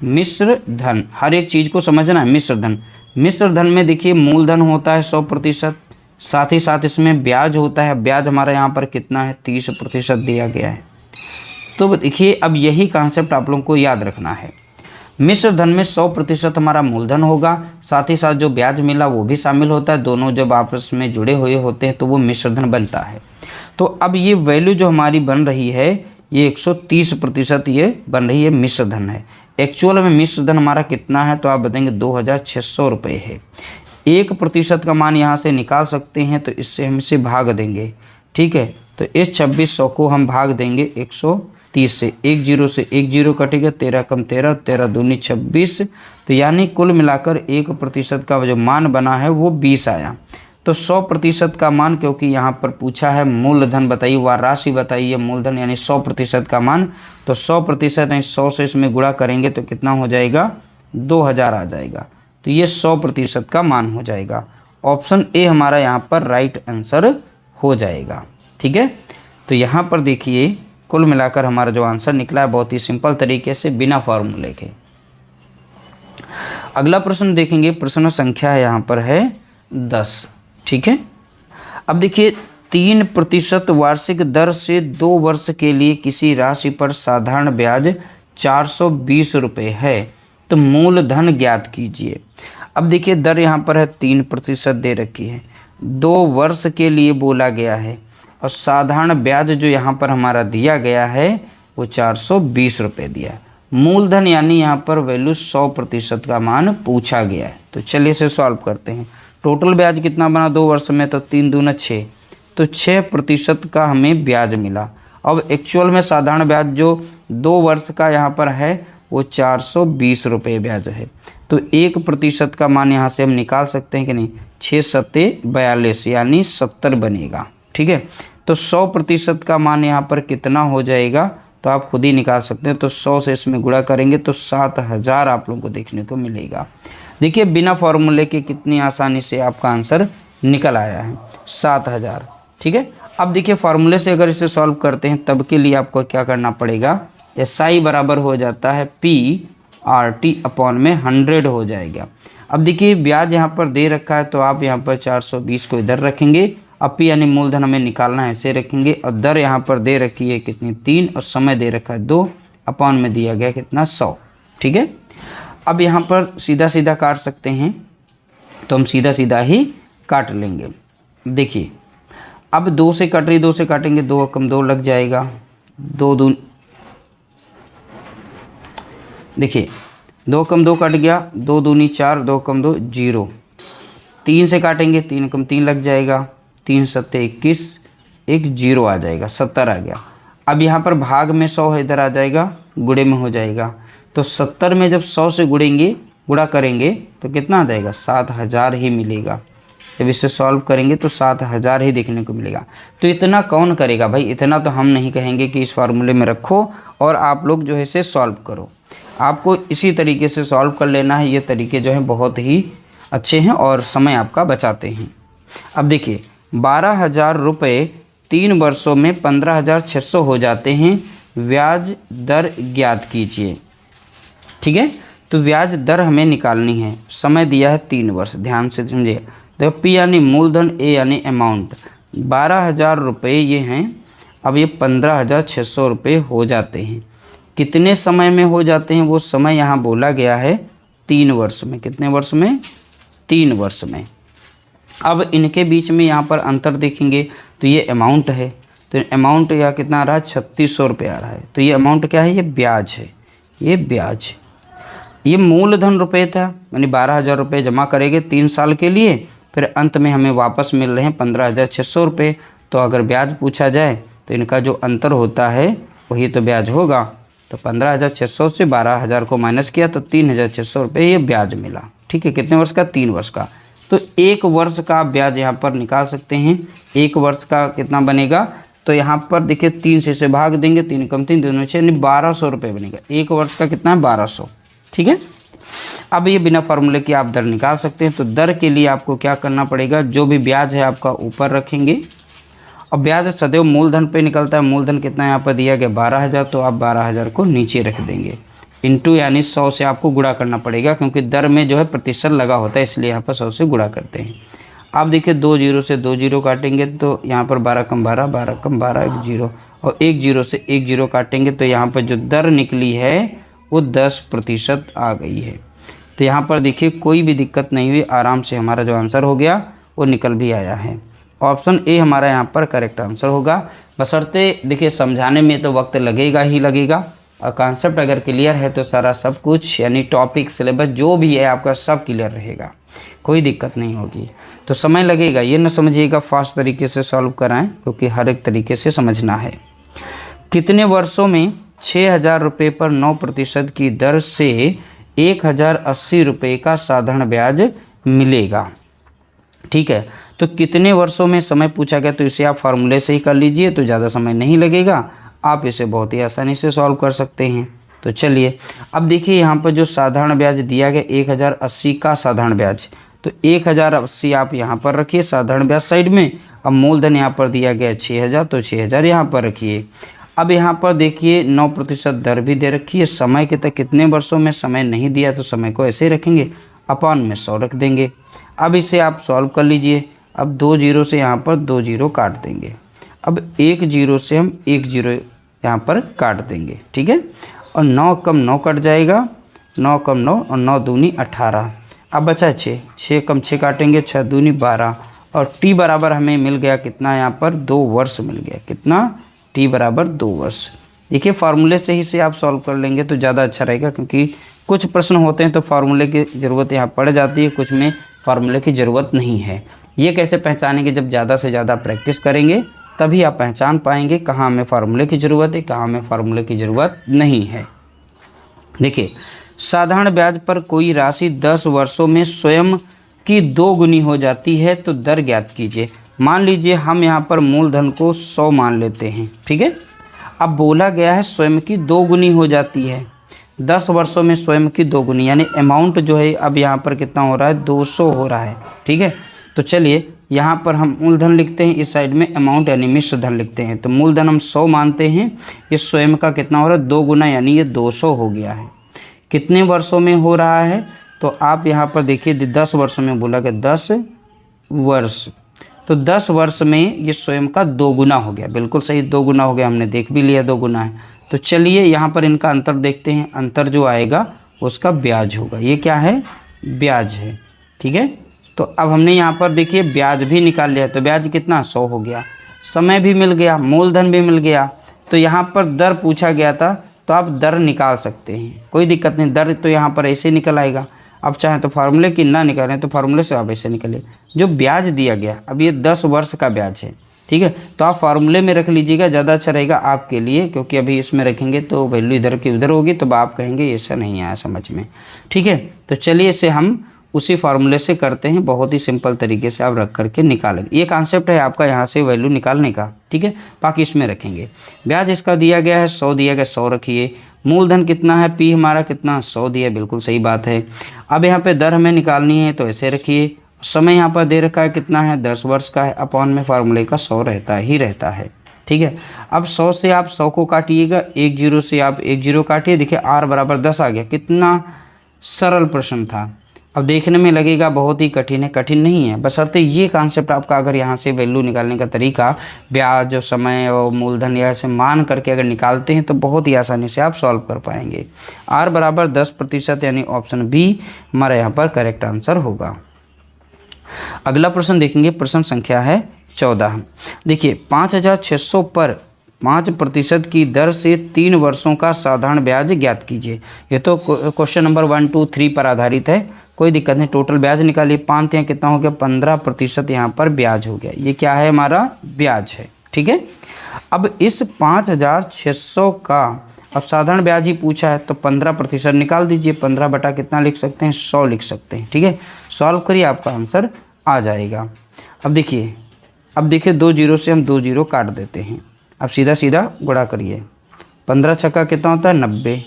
मिश्र धन। हर एक चीज़ को समझना है, मिश्र धन। मिश्र धन में देखिए मूलधन होता है 100%, साथ ही साथ इसमें ब्याज होता है। ब्याज हमारा यहाँ पर कितना है, 30% दिया गया है। तो देखिए अब यही कॉन्सेप्ट आप लोगों को याद रखना है। मिश्र धन में 100% हमारा मूलधन होगा, साथ ही साथ जो ब्याज मिला वो भी शामिल होता है। दोनों जब आपस में जुड़े हुए होते हैं तो वो मिश्र धन बनता है। तो अब ये वैल्यू जो हमारी बन रही है ये 130% ये बन रही है, मिश्र धन है। एक्चुअल में मिश्र धन हमारा कितना है तो आप बताएंगे 2600 रुपये है। 1% का मान यहाँ से निकाल सकते हैं, तो इससे हम इसे भाग देंगे, ठीक है। तो इस 2600 को हम भाग देंगे 130 से, 1 0 से 1 0 कटेगा, 13 कम 13, 13 दूनी 26, तो यानी कुल मिलाकर 1% का जो मान बना है वो 20 आया। तो 100% का मान, क्योंकि यहाँ पर पूछा है मूलधन बताइए, वह राशि बताइए मूलधन यानी 100% का मान, तो 100% नहीं 100 से इसमें गुणा करेंगे तो कितना हो जाएगा 2000 आ जाएगा। तो ये 100% का मान हो जाएगा। ऑप्शन ए हमारा यहाँ पर राइट आंसर हो जाएगा, ठीक है। तो यहाँ पर देखिए कुल मिलाकर हमारा जो आंसर निकला है बहुत ही सिंपल तरीके से बिना फॉर्मूले के। अगला प्रश्न देखेंगे, प्रश्न संख्या है यहाँ पर है 10, ठीक है। अब देखिए 3% वार्षिक दर से 2 वर्ष के लिए किसी राशि पर साधारण ब्याज 420 रुपये है, तो मूलधन ज्ञात कीजिए। अब देखिए दर यहाँ पर है 3% दे रखी है, 2 वर्ष के लिए बोला गया है, और साधारण ब्याज जो यहाँ पर हमारा दिया गया है वो 420 रुपये दिया है। मूलधन यानी यहाँ पर वैल्यू 100% का मान पूछा गया है। तो चलिए इसे सॉल्व करते हैं। टोटल ब्याज कितना बना 2 वर्ष में, तो 3 दूना 6, तो 6% का हमें ब्याज मिला। अब एक्चुअल में साधारण ब्याज जो 2 वर्ष का यहाँ पर है वो 420 रुपये ब्याज है। तो 1% का मान यहाँ से हम निकाल सकते हैं कि नहीं, 6 सत्ते 42 यानी 70 बनेगा, ठीक है। तो 100% का मान यहाँ पर कितना हो जाएगा तो आप खुद ही निकाल सकते हैं। तो 100 से इसमें गुणा करेंगे तो 7000 आप लोगों को देखने को मिलेगा। देखिए बिना फॉर्मूले के कितनी आसानी से आपका आंसर निकल आया है 7000, ठीक है। अब देखिए फार्मूले से अगर इसे सॉल्व करते हैं तब के लिए आपको क्या करना पड़ेगा, SI बराबर हो जाता है PRT अपॉन में 100 हो जाएगा। अब देखिए ब्याज यहाँ पर दे रखा है तो आप यहाँ पर 420 को इधर रखेंगे, अब P यानी मूलधन हमें निकालना है ऐसे रखेंगे, और दर यहाँ पर दे रखी है कितनी 3 और समय दे रखा है 2, अपॉन में दिया गया कितना 100, ठीक है। अब यहाँ पर सीधा सीधा काट सकते हैं तो हम सीधा सीधा ही काट लेंगे। देखिए अब 2 से कट रही, 2 से काटेंगे 2 कम 2 लग जाएगा, 2 दून, देखिए 2 कम 2 कट गया, 2 दूनी 4, 2 कम 2 0, 3 से काटेंगे 3 कम 3 लग जाएगा, 3 सत्ते 21, 1 0 आ जाएगा, 70 आ गया। अब यहाँ पर भाग में 100 है, इधर आ जाएगा गुणे में हो जाएगा। तो 70 में जब 100 से गुणा करेंगे तो कितना आ जाएगा 7000 ही मिलेगा। जब इसे सॉल्व करेंगे तो 7000 ही देखने को मिलेगा। तो इतना कौन करेगा भाई, इतना तो हम नहीं कहेंगे कि इस फार्मूले में रखो और आप लोग जो है इसे सॉल्व करो। आपको इसी तरीके से सॉल्व कर लेना है। ये तरीके जो हैं बहुत ही अच्छे हैं और समय आपका बचाते हैं। अब देखिए 12,000 रुपये 3 वर्षों में 15,600 हो जाते हैं, ब्याज दर ज्ञात कीजिए, ठीक है। तो ब्याज दर हमें निकालनी है, समय दिया है 3 वर्ष, ध्यान से समझिए। देखो P यानी मूलधन, A यानी अमाउंट, 12,000 रुपये ये हैं। अब ये 15,600 रुपये हो जाते हैं। कितने समय में हो जाते हैं वो समय यहाँ बोला गया है 3 वर्ष में। कितने वर्ष में, 3 वर्ष में। अब इनके बीच में यहाँ पर अंतर देखेंगे तो ये अमाउंट है, तो अमाउंट या कितना आ रहा है 3600 रुपये आ रहा है। तो ये अमाउंट क्या है, ये ब्याज है, ये ब्याज। ये मूलधन रुपये था, यानी 12,000 रुपये जमा करेंगे 3 साल के लिए, फिर अंत में हमें वापस मिल रहे हैं 15,600 रुपये। तो अगर ब्याज पूछा जाए तो इनका जो अंतर होता है वही तो ब्याज होगा। तो 15,600 से 12,000 को माइनस किया तो 3,600 रुपये ये ब्याज मिला, ठीक है। कितने वर्ष का, 3 वर्ष का। तो 1 वर्ष का ब्याज यहाँ पर निकाल सकते हैं। 1 वर्ष का कितना बनेगा, तो यहाँ पर देखिए 3 से इसे भाग देंगे, 3 कम 3 दोनों 6, यानी 1200 रुपये बनेगा। 1 वर्ष का कितना है 1200, ठीक है। अब ये बिना फार्मूले के आप दर निकाल सकते हैं। तो दर के लिए आपको क्या करना पड़ेगा, जो भी ब्याज है आपका ऊपर रखेंगे, और ब्याज सदैव मूलधन पे निकलता है। मूलधन कितना यहाँ पर दिया गया 12,000, तो आप 12,000 को नीचे रख देंगे, इंटू यानी 100 से आपको गुणा करना पड़ेगा, क्योंकि दर में जो है प्रतिशत लगा होता है, इसलिए यहाँ पर 100 से गुणा करते हैं। आप देखिए 2 0 से 2 0 काटेंगे तो यहाँ पर 12 कम 12, 12 कम 12, 1 0, और 1 0 से 1 0 काटेंगे तो यहाँ पर जो दर निकली है वो 10% आ गई है। तो यहाँ पर देखिए कोई भी दिक्कत नहीं हुई, आराम से हमारा जो आंसर हो गया वो निकल भी आया है। ऑप्शन ए हमारा यहाँ पर करेक्ट आंसर होगा। बशर्ते देखिए समझाने में तो वक्त लगेगा ही लगेगा, और कॉन्सेप्ट अगर क्लियर है तो सारा सब कुछ यानी टॉपिक सिलेबस जो भी है आपका सब क्लियर रहेगा, कोई दिक्कत नहीं होगी। तो समय लगेगा, ये ना समझिएगा फास्ट तरीके से सॉल्व कराएं, क्योंकि हर एक तरीके से समझना है। कितने वर्षों में 6,000 रुपये पर 9% की दर से 1,080 रुपये का साधारण ब्याज मिलेगा? ठीक है, तो कितने वर्षों में समय पूछा गया, तो इसे आप फार्मूले से ही कर लीजिए तो ज़्यादा समय नहीं लगेगा, आप इसे बहुत ही आसानी से सॉल्व कर सकते हैं। तो चलिए अब देखिए यहाँ पर जो साधारण ब्याज दिया गया 1,080 का साधारण ब्याज, तो 1,080 आप यहाँ पर रखिए साधारण ब्याज साइड में। अब मूलधन यहाँ पर दिया गया 6,000, तो 6,000 यहाँ पर रखिए। अब यहाँ पर देखिए 9% दर भी दे रखी है। समय के तक कितने वर्षों में समय नहीं दिया तो समय को ऐसे ही रखेंगे, अपॉन में 100 रख देंगे। अब इसे आप सॉल्व कर लीजिए। अब 2 जीरो से यहाँ पर 2 जीरो काट देंगे। अब 1 जीरो से हम 1 जीरो यहाँ पर काट देंगे, ठीक है। और 9 कम 9 कट जाएगा, 9 कम 9 और 9 दूनी 18। अब बचा 6, 6 कम 6 काटेंगे, 6 दूनी 12। और टी बराबर हमें मिल गया कितना, यहाँ पर 2 वर्ष मिल गया। कितना? टी बराबर 2 वर्ष। देखिए फार्मूले से ही से आप सॉल्व कर लेंगे तो ज़्यादा अच्छा रहेगा, क्योंकि कुछ प्रश्न होते हैं तो फार्मूले की ज़रूरत यहाँ पड़ जाती है, कुछ में फार्मूले की ज़रूरत नहीं है। ये कैसे पहचानेंगे? जब ज़्यादा से ज़्यादा प्रैक्टिस करेंगे तभी आप पहचान पाएंगे कहाँ हमें फार्मूले की ज़रूरत है, कहाँ हमें फार्मूले की ज़रूरत नहीं है। देखिए साधारण ब्याज पर कोई राशि 10 वर्षों में स्वयं की 2 गुनी हो जाती है तो दर ज्ञात कीजिए। मान लीजिए हम यहाँ पर मूलधन को 100 मान लेते हैं, ठीक है। अब बोला गया है स्वयं की 2 गुनी हो जाती है, 10 वर्षों में स्वयं की 2 गुनी, यानी अमाउंट जो है अब यहाँ पर कितना हो रहा है, 200 हो रहा है, ठीक है। तो चलिए यहाँ पर हम मूलधन लिखते हैं, इस साइड में अमाउंट यानी मिश्र धन लिखते हैं। तो मूलधन हम 100 मानते हैं, ये स्वयं का कितना हो रहा है, 2 गुना, यानी ये 200 हो गया है। कितने वर्षों में हो रहा है, तो आप यहाँ पर देखिए 10 वर्षों में बोला गया, 10 वर्ष, तो 10 वर्ष में ये स्वयं का 2 गुना हो गया। बिल्कुल सही, 2 गुना हो गया, हमने देख भी लिया 2 गुना है। तो चलिए यहाँ पर इनका अंतर देखते हैं। अंतर जो आएगा उसका ब्याज होगा। ये क्या है? ब्याज है, ठीक है। तो अब हमने यहाँ पर देखिए ब्याज भी निकाल लिया, तो ब्याज कितना, 100 हो गया। समय भी मिल गया, मूलधन भी मिल गया। तो यहाँ पर दर पूछा गया था तो आप दर निकाल सकते हैं, कोई दिक्कत नहीं। दर तो यहाँ पर ऐसे निकल आएगा। अब चाहे तो फार्मूले की ना निकालें तो फार्मूले से आप ऐसे निकले। जो ब्याज दिया गया, अब ये 10 वर्ष का ब्याज है, ठीक है। तो आप फार्मूले में रख लीजिएगा, ज़्यादा अच्छा रहेगा आपके लिए, क्योंकि अभी इसमें रखेंगे तो वैल्यू इधर की उधर होगी, तो आप कहेंगे ऐसा नहीं आया समझ में, ठीक है। तो चलिए इसे हम उसी फार्मूले से करते हैं, बहुत ही सिंपल तरीके से आप रख करके निकालेंगे। ये कॉन्सेप्ट है आपका यहाँ से वैल्यू निकालने का, ठीक है। बाकी इसमें रखेंगे। ब्याज इसका दिया गया है 100 दिया गया, 100 रखिए। मूलधन कितना है, पी हमारा कितना, 100 दिया, बिल्कुल सही बात है। अब यहाँ पे दर हमें निकालनी है तो ऐसे रखिए। समय यहाँ पर दे रखा है कितना है, 10 वर्ष का है। अपॉन में फार्मूले का 100 रहता ही रहता है, ठीक है। अब 100 से आप 100 को काटिएगा, 1 जीरो से आप 1 जीरो काटिए। देखिए r बराबर 10 आ गया। कितना सरल प्रश्न था। अब देखने में लगेगा बहुत ही कठिन है, कठिन नहीं है, बशर्ते ये कॉन्सेप्ट आपका अगर यहाँ से वैल्यू निकालने का तरीका ब्याज और समय और मूलधन या ऐसे मान करके अगर निकालते हैं तो बहुत ही आसानी से आप सॉल्व कर पाएंगे। r बराबर 10% यानी ऑप्शन बी हमारा यहाँ पर करेक्ट आंसर होगा। अगला प्रश्न देखेंगे, प्रश्न संख्या है 14। देखिए 5,600 पर 5% की दर से 3 वर्षों का साधारण ब्याज ज्ञात कीजिए। ये तो क्वेश्चन नंबर 1, 2, 3 पर आधारित है, कोई दिक्कत नहीं। टोटल ब्याज निकालिए। 5 यहाँ कितना हो गया, 15% यहाँ पर ब्याज हो गया। ये क्या है, हमारा ब्याज है, ठीक है। अब इस 5,600 का अब साधारण ब्याज ही पूछा है तो 15% निकाल दीजिए। 15 बटा कितना लिख सकते हैं, 100 लिख सकते हैं, ठीक है। सॉल्व करिए, आपका आंसर आ जाएगा। अब देखिए 2 जीरो से हम 2 जीरो काट देते हैं। अब सीधा सीधा गुणा करिए। 15 छक्का कितना होता है, 90,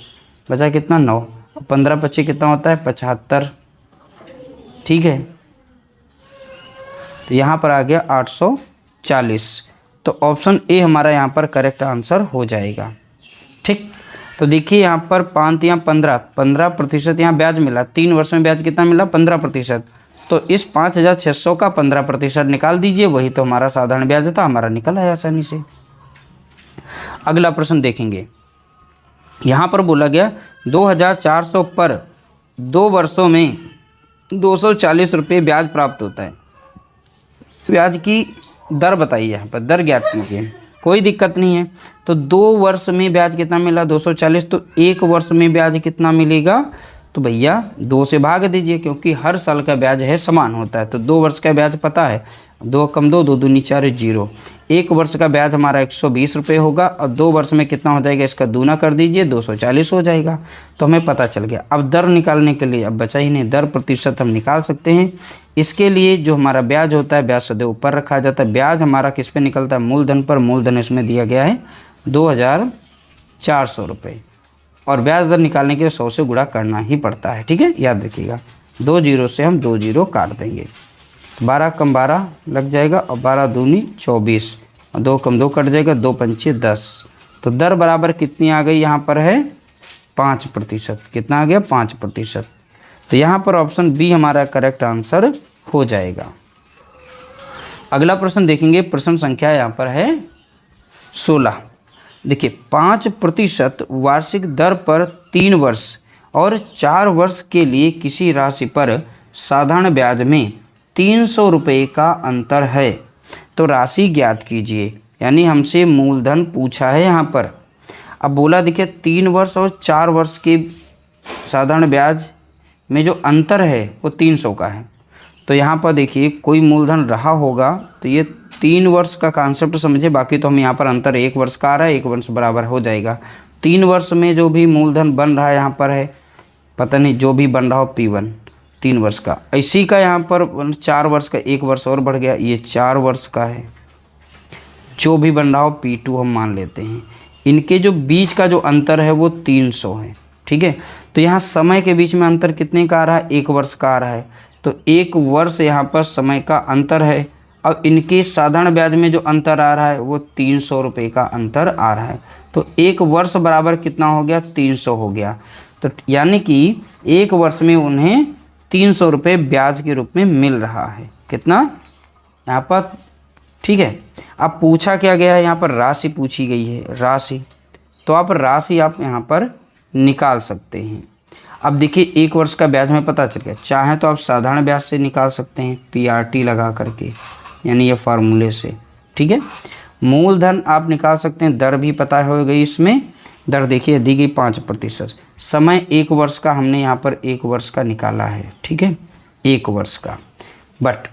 बचा कितना, 9। 15 पच्चीस कितना होता है, 75, ठीक है। तो यहाँ पर आ गया 840। तो ऑप्शन ए हमारा यहाँ पर करेक्ट आंसर हो जाएगा, ठीक। तो देखिए यहाँ पर 5 या 15% यहाँ ब्याज मिला। 3 वर्ष में ब्याज कितना मिला, 15%। तो इस 5,600 का 15% निकाल दीजिए, वही तो हमारा साधारण ब्याज था, हमारा निकल आया आसानी से। अगला प्रश्न देखेंगे। यहाँ पर बोला गया 2400 पर 2 वर्षों में 240 रुपये ब्याज प्राप्त होता है। ब्याज की दर बताइए, यहाँ पर दर ज्ञात कीजिए। कोई दिक्कत नहीं है। तो 2 वर्ष में ब्याज कितना मिला 240, तो 1 वर्ष में ब्याज कितना मिलेगा, तो भैया 2 से भाग दीजिए, क्योंकि हर साल का ब्याज है समान होता है। तो 2 वर्ष का ब्याज पता है, 2 कम 2, 2 दूनी 4, 0। 1 वर्ष का ब्याज हमारा 120 रुपये होगा, और 2 वर्ष में कितना हो जाएगा, इसका दूना कर दीजिए, 240 हो जाएगा। तो हमें पता चल गया। अब दर निकालने के लिए अब बचा ही नहीं, दर प्रतिशत हम निकाल सकते हैं। इसके लिए जो हमारा ब्याज होता है, ब्याज सदैव ऊपर रखा जाता है। ब्याज हमारा किस पे निकलता है, मूलधन पर। मूलधन इसमें दिया गया है 2400 रुपये, और ब्याज दर निकालने के लिए 100 से गुणा करना ही पड़ता है। ठीक है, याद रखिएगा। 2 जीरो से हम 2 जीरो काट देंगे, 12 कम 12 लग जाएगा, और 12 दूनी 24, और 2 कम 2 कट जाएगा, 2 पंचे 10। तो दर बराबर कितनी आ गई, यहाँ पर है 5%। कितना आ गया, 5%। तो यहाँ पर ऑप्शन बी हमारा करेक्ट आंसर हो जाएगा। अगला प्रश्न देखेंगे, प्रश्न संख्या यहाँ पर है 16। देखिए, 5% वार्षिक दर पर 3 वर्ष और 4 वर्ष के लिए किसी राशि पर साधारण ब्याज में 300 रुपये का अंतर है, तो राशि ज्ञात कीजिए। यानी हमसे मूलधन पूछा है यहाँ पर। अब बोला देखिए 3 वर्ष और 4 वर्ष के साधारण ब्याज में जो अंतर है वो 300 का है। तो यहाँ पर देखिए कोई मूलधन रहा होगा तो ये 3 वर्ष का कॉन्सेप्ट समझे, बाकी तो हम यहाँ पर अंतर 1 वर्ष का आ रहा है, 1 वर्ष बराबर हो जाएगा। 3 वर्ष में जो भी मूलधन बन रहा है यहाँ पर है, पता नहीं जो भी बन रहा हो P1 3 वर्ष का, इसी का यहाँ पर 4 वर्ष का 1 वर्ष और बढ़ गया, ये 4 वर्ष का है। जो भी बन रहा हो P2 हम मान लेते हैं। इनके जो बीच का जो अंतर है वो 300 है। ठीक है, तो यहाँ समय के बीच में अंतर कितने का आ रहा है, 1 वर्ष का आ रहा है। तो 1 वर्ष यहाँ पर समय का अंतर है। अब इनके साधारण ब्याज में जो अंतर आ रहा है वो 300 रुपये का अंतर आ रहा है। तो 1 वर्ष बराबर कितना हो गया, 300 हो गया। तो यानी कि 1 वर्ष में उन्हें 300 रुपये ब्याज के रूप में मिल रहा है। कितना यहाँ पर, ठीक है। अब पूछा क्या गया है, यहाँ पर राशि पूछी गई है, राशि। तो आप राशि आप यहाँ पर निकाल सकते हैं। अब देखिए 1 वर्ष का ब्याज में पता चल गया, चाहे तो आप साधारण ब्याज से निकाल सकते हैं PRT लगा करके, यानी ये फार्मूले से। ठीक है, मूलधन आप निकाल सकते हैं, दर भी पता हो गई। इसमें दर देखिए दी गई 5%। समय 1 वर्ष का हमने यहाँ पर 1 वर्ष का निकाला है। ठीक है, 1 वर्ष का। बट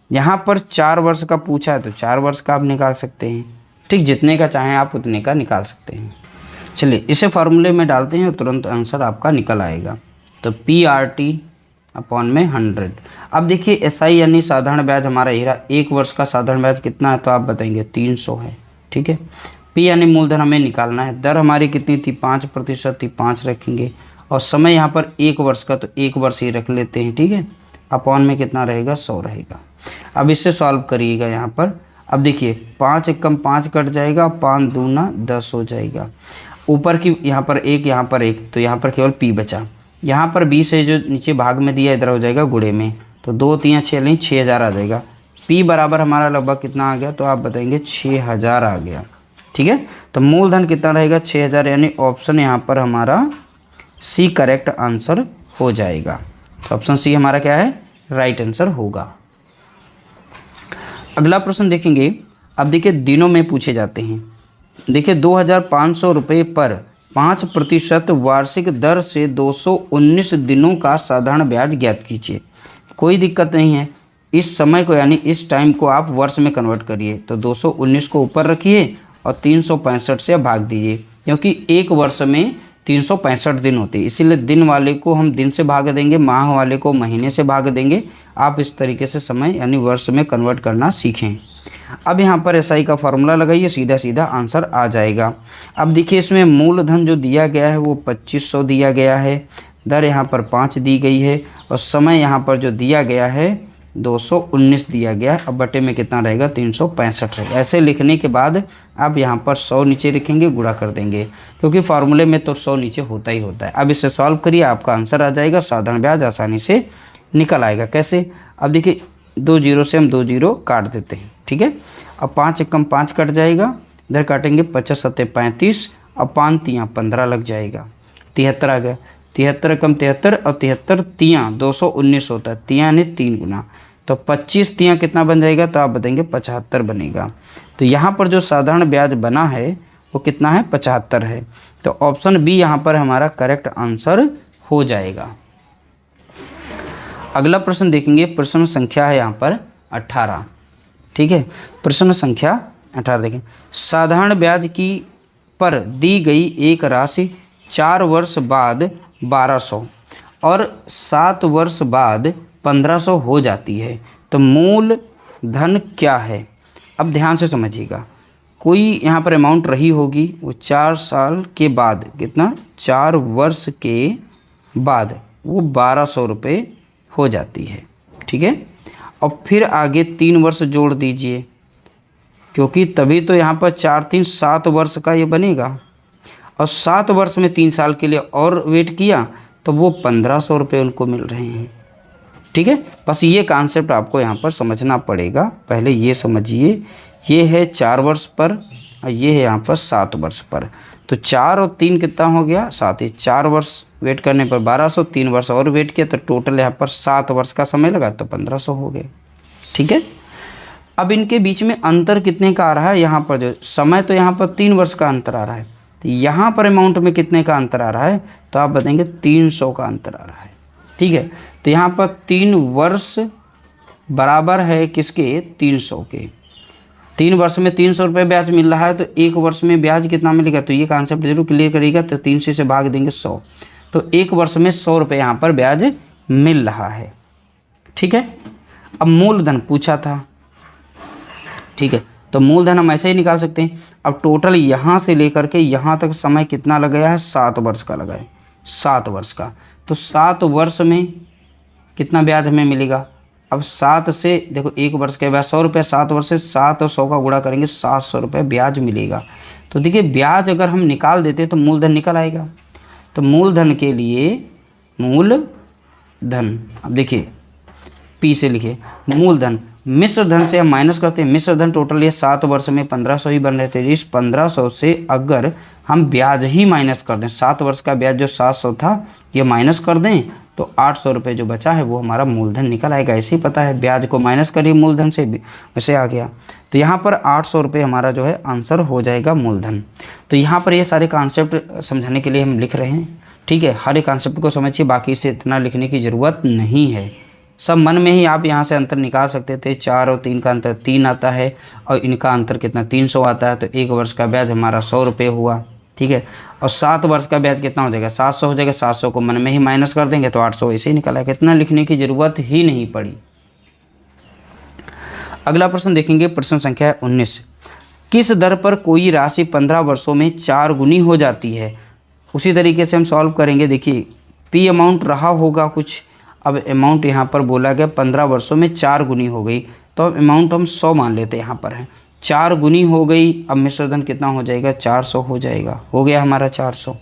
यहाँ पर 4 वर्ष का पूछा है तो 4 वर्ष का आप निकाल सकते हैं। ठीक, जितने का चाहें आप उतने का निकाल सकते हैं। चलिए इसे फार्मूले में डालते हैं और तुरंत आंसर आपका निकल आएगा। तो PRT अपॉन में 100। अब देखिए SI यानी साधारण ब्याज हमारा हीरा 1 वर्ष का साधारण ब्याज कितना है, तो आप बताएंगे 300 है। ठीक है, P यानी मूलधन हमें निकालना है। दर हमारी कितनी थी, 5% थी, 5 रखेंगे। और समय यहाँ पर 1 वर्ष का, तो 1 वर्ष ही रख लेते हैं। ठीक है, अपॉन में कितना रहेगा, 100 रहेगा। अब इससे सॉल्व करिएगा यहाँ पर। अब देखिए 5 एकम 5 कट जाएगा, 5 दूना 10 हो जाएगा। ऊपर की यहाँ पर 1, यहाँ पर 1, तो यहाँ पर केवल P बचा। यहाँ पर 20 है जो नीचे भाग में दिया, इधर हो जाएगा गुणे में, तो 2 3 6 नहीं 6000 आ जाएगा। P बराबर हमारा लगभग कितना आ गया, तो आप बताएंगे 6000 आ गया। ठीक है, तो मूलधन कितना रहेगा, 6000, यानी ऑप्शन यहाँ पर हमारा C करेक्ट आंसर हो जाएगा। तो ऑप्शन C हमारा क्या है, राइट आंसर होगा। अगला प्रश्न देखेंगे। अब देखिए दिनों में पूछे जाते हैं। देखिए 2500 रुपये पर 5% वार्षिक दर से 219 दिनों का साधारण ब्याज ज्ञात कीजिए। कोई दिक्कत नहीं है, इस समय को यानी इस टाइम को आप वर्ष में कन्वर्ट करिए। तो 219 को ऊपर रखिए और 365 से भाग दीजिए, क्योंकि 1 वर्ष में 365 दिन होते हैं, इसीलिए दिन वाले को हम दिन से भाग देंगे, माह वाले को महीने से भाग देंगे। आप इस तरीके से समय यानी वर्ष में कन्वर्ट करना सीखें। अब यहाँ पर SI का फॉर्मूला लगाइए, सीधा सीधा आंसर आ जाएगा। अब देखिए इसमें मूलधन जो दिया गया है वो 2500 दिया गया है, दर यहाँ पर 5 दी गई है, और समय यहाँ पर जो दिया गया है 219 दिया गया है। अब बटे में कितना रहेगा, 365 रहेगा। ऐसे लिखने के बाद आप यहाँ पर 100 नीचे लिखेंगे, गुणा कर देंगे, क्योंकि फार्मूले में तो 100 नीचे होता ही होता है। अब इसे सॉल्व करिए, आपका आंसर आ जाएगा। साधारण ब्याज आसानी से निकल आएगा। कैसे, अब देखिए 2 जीरो से हम 2 जीरो काट देते हैं। ठीक है, अब 5 एकम 5 कट जाएगा, इधर काटेंगे 50 सत्ते 35, अब 5 तियाँ 15 लग जाएगा, 73 आ गया। 73 कम 73 और 73 तियाँ 219 होता है, तियाँ यानी 3 गुना, तो 25 तियाँ कितना बन जाएगा, तो आप बताएंगे 75 बनेगा। तो यहाँ पर जो साधारण ब्याज बना है वो कितना है, 75 है। तो ऑप्शन बी यहाँ पर हमारा करेक्ट आंसर हो जाएगा। अगला प्रश्न देखेंगे, प्रश्न संख्या है यहाँ पर 18। ठीक है, प्रश्न संख्या 18 देखें। साधारण ब्याज की पर दी गई एक राशि 4 वर्ष बाद 1200 और 7 वर्ष बाद 1500 हो जाती है, तो मूल धन क्या है। अब ध्यान से समझिएगा, कोई यहाँ पर अमाउंट रही होगी, वो 4 साल के बाद कितना, 4 वर्ष के बाद वो 1200 रुपये हो जाती है। ठीक है, और फिर आगे 3 वर्ष जोड़ दीजिए, क्योंकि तभी तो यहाँ पर 4 3 7 वर्ष का ये बनेगा, और 7 वर्ष में 3 साल के लिए और वेट किया तो वो 1500 रुपये उनको मिल रहे हैं। ठीक है, बस ये कॉन्सेप्ट आपको यहाँ पर समझना पड़ेगा। पहले ये समझिए, ये है 4 वर्ष पर और ये है यहाँ पर 7 वर्ष पर, तो 4 और 3 कितना हो गया, 7 ही। 4 वर्ष वेट करने पर 1200, 3 वर्ष और वेट किया तो टोटल यहाँ पर 7 वर्ष का समय लगा, तो 1500 हो गए। ठीक है, अब इनके बीच में अंतर कितने का आ रहा है, यहाँ पर जो समय तो यहाँ पर 3 वर्ष का अंतर आ रहा है, तो यहाँ पर अमाउंट में कितने का अंतर आ रहा है, तो आप बताएंगे 300 का अंतर आ रहा है। ठीक है, तो यहाँ पर 3 वर्ष बराबर है किसके, 300 के। 3 वर्ष में 300 रुपये ब्याज मिल रहा है, तो 1 वर्ष में ब्याज कितना मिलेगा, तो ये कॉन्सेप्ट जरूर क्लियर करिएगा। तो 300 से भाग देंगे 100, तो 1 वर्ष में 100 रुपये यहाँ पर ब्याज मिल रहा है। ठीक है, अब मूलधन पूछा था। ठीक है, तो मूलधन हम ऐसे ही निकाल सकते हैं। अब टोटल यहाँ से लेकर के यहाँ तक समय कितना लगाया है, 7 वर्ष का लगा है, 7 वर्ष का। तो 7 वर्ष में कितना ब्याज हमें मिलेगा। अब 7 से देखो, 1 वर्ष के बाद 100 रुपये, 7 वर्ष से 7 और 100 का गुणा करेंगे, 700 रुपये ब्याज मिलेगा। तो देखिए, ब्याज अगर हम निकाल देते तो मूलधन निकल आएगा। तो मूलधन के लिए मूलधन, अब देखिए पी से लिखिए मूलधन, मिश्र धन से हम माइनस करते हैं। मिश्र धन टोटल ये 7 वर्ष में 1500 ही बन रहे थे। इस 1500 से अगर हम ब्याज ही माइनस कर दें, 7 वर्ष का ब्याज जो 700 था ये माइनस कर दें, तो 800 रुपये जो बचा है वो हमारा मूलधन निकल आएगा। ऐसे ही पता है, ब्याज को माइनस करिए मूलधन से, वैसे आ गया। तो यहाँ पर 800 रुपये हमारा जो है आंसर हो जाएगा मूलधन। तो यहाँ पर ये सारे कॉन्सेप्ट समझाने के लिए हम लिख रहे हैं। ठीक है, हर एक कॉन्सेप्ट को समझिए, बाकी से इतना लिखने की ज़रूरत नहीं है। सब मन में ही आप यहाँ से अंतर निकाल सकते थे। 4 और 3 का अंतर 3 आता है, और इनका अंतर कितना 300 आता है। तो 1 वर्ष का ब्याज हमारा 100 रुपये हुआ। ठीक है, और 7 वर्ष का ब्याज कितना हो जाएगा, 700 हो जाएगा। 700 को मन में ही माइनस कर देंगे तो 800 ऐसे ही निकल आएगा। इतना लिखने की ज़रूरत ही नहीं पड़ी। अगला प्रश्न देखेंगे, प्रश्न संख्या 19। किस दर पर कोई राशि 15 वर्षों में 4 गुनी हो जाती है। उसी तरीके से हम सॉल्व करेंगे। देखिए, पी अमाउंट रहा होगा कुछ, अब अमाउंट यहाँ पर बोला गया 15 वर्षों में 4 गुनी हो गई, तो अब अमाउंट हम 100 मान लेते हैं। यहाँ पर है 4 गुनी हो गई, अब मिश्र धन कितना हो जाएगा, 400 हो जाएगा। हो गया हमारा 400।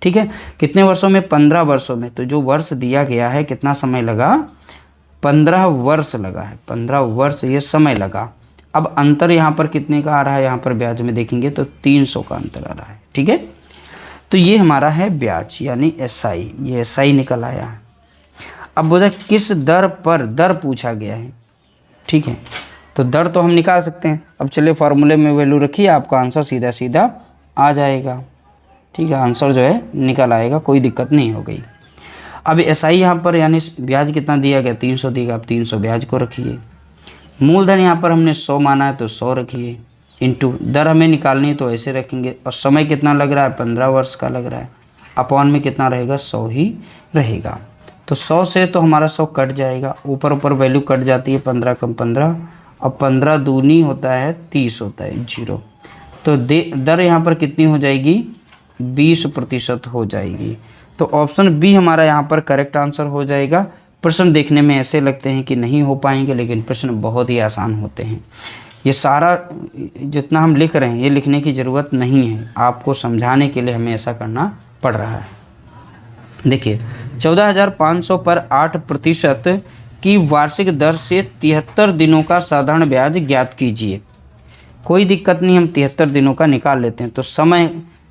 ठीक है, कितने वर्षों में, 15 वर्षों में। तो जो वर्ष दिया गया है कितना समय लगा, 15 वर्ष लगा है, 15 वर्ष ये समय लगा। अब अंतर यहाँ पर कितने का आ रहा है, यहाँ पर ब्याज में देखेंगे तो 300 का अंतर आ रहा है। ठीक है, तो ये हमारा है ब्याज यानी SI, ये SI निकल आया है। अब बोला किस दर पर, दर पूछा गया है। ठीक है, तो दर तो हम निकाल सकते हैं। अब चलिए फार्मूले में वैल्यू रखिए, आपका आंसर सीधा सीधा आ जाएगा। ठीक है, आंसर जो है निकल आएगा, कोई दिक्कत नहीं हो गई। अब SI यहाँ पर यानी ब्याज कितना दिया गया, 300 दिया। अब 300 ब्याज को रखिए। मूलधन यहाँ पर हमने 100 माना है तो 100 रखिए, इंटू दर हमें निकालनी है तो ऐसे रखेंगे। और समय कितना लग रहा है, 15 वर्ष का लग रहा है। अपॉन में कितना रहेगा, 100 ही रहेगा। तो 100 से तो हमारा 100 कट जाएगा, ऊपर ऊपर वैल्यू कट जाती है, 15 कम 15, और 15 दूनी होता है 30 होता है 0। तो दर यहाँ पर कितनी हो जाएगी, 20% हो जाएगी। तो ऑप्शन बी हमारा यहाँ पर करेक्ट आंसर हो जाएगा। प्रश्न देखने में ऐसे लगते हैं कि नहीं हो पाएंगे, लेकिन प्रश्न बहुत ही आसान होते हैं। ये सारा जितना हम लिख रहे हैं ये लिखने की ज़रूरत नहीं है, आपको समझाने के लिए हमें ऐसा करना पड़ रहा है। देखिए 14,500 पर 8% की वार्षिक दर से 73 दिनों का साधारण ब्याज ज्ञात कीजिए। कोई दिक्कत नहीं, हम 73 दिनों का निकाल लेते हैं। तो समय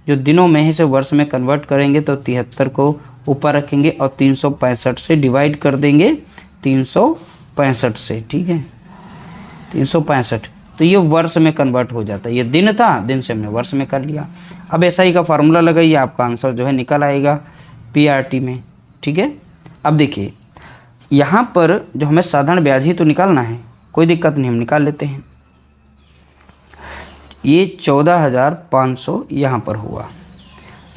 जो दिनों में है से वर्ष में कन्वर्ट करेंगे तो 73 को ऊपर रखेंगे और 365 से डिवाइड कर देंगे 365 से, ठीक है 365, तो ये वर्ष में कन्वर्ट हो जाता है। ये दिन था, दिन से हमने वर्ष में कर लिया। अब SI का फार्मूला लगाइए, आपका आंसर जो है निकल आएगा PRT में, ठीक है। अब देखिए यहाँ पर जो हमें साधारण ब्याज ही तो निकालना है, कोई दिक्कत नहीं, हम निकाल लेते हैं। ये 14,500 यहाँ पर हुआ,